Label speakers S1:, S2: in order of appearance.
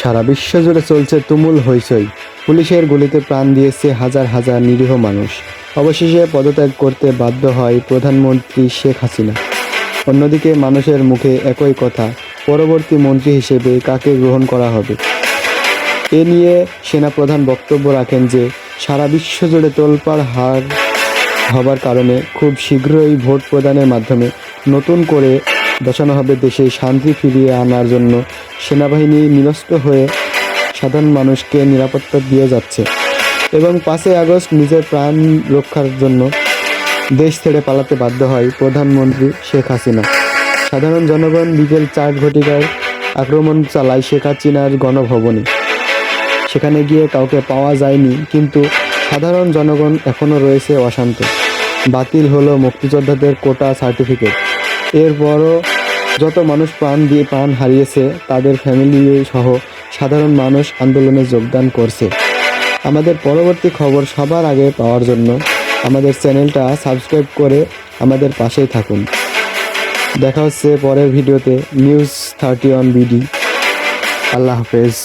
S1: সারা বিশ্ব জুড়ে চলছে তুমুল হইচই। পুলিশের গুলিতে প্রাণ দিয়েছে হাজার হাজার নিরীহ মানুষ। অবশেষে পদত্যাগ করতে বাধ্য হয় প্রধানমন্ত্রী শেখ হাসিনা। অন্যদিকে মানুষের মুখে একই কথা, পরবর্তী মন্ত্রী হিসেবে কাকে গ্রহণ করা হবে। এ নিয়ে সেনাপ্রধান বক্তব্য রাখেন যে সারা বিশ্ব জুড়ে তোলপাড় হবার কারণে খুব শীঘ্রই ভোট প্রদানের মাধ্যমে নতুন করে বসানো হবে দেশে শান্তি ফিরিয়ে আনার জন্য সেনাবাহিনী নিরস্ত্র হয়ে সাধারণ মানুষকে নিরাপত্তা দিয়ে যাচ্ছে এবং 5ই আগস্ট নিজের প্রাণ রক্ষার জন্য দেশ ছেড়ে পালাতে বাধ্য হয় প্রধানমন্ত্রী শেখ হাসিনা। সাধারণ জনগণ বিকেল 4 ঘটিকায় আক্রমণ চালায় শেখ হাসিনার গণভবনে। সেখানে গিয়ে কাউকে পাওয়া যায়নি, কিন্তু সাধারণ জনগণ এখনও রয়েছে অশান্ত। বাতিল হলো মুক্তিযোদ্ধাদের কোটা সার্টিফিকেট। এরপরও যত মানুষ প্রাণ হারিয়েছে তাদের ফ্যামিলি সহ সাধারণ মানুষ আন্দোলনে যোগদান করছে। আমাদের পরবর্তী খবর সবার আগে পাওয়ার জন্য আমাদের চ্যানেলটা সাবস্ক্রাইব করে আমাদের পাশেই থাকুন। দেখা হচ্ছে পরের ভিডিওতে নিউজ 31 বিডি। আল্লাহ হাফেজ।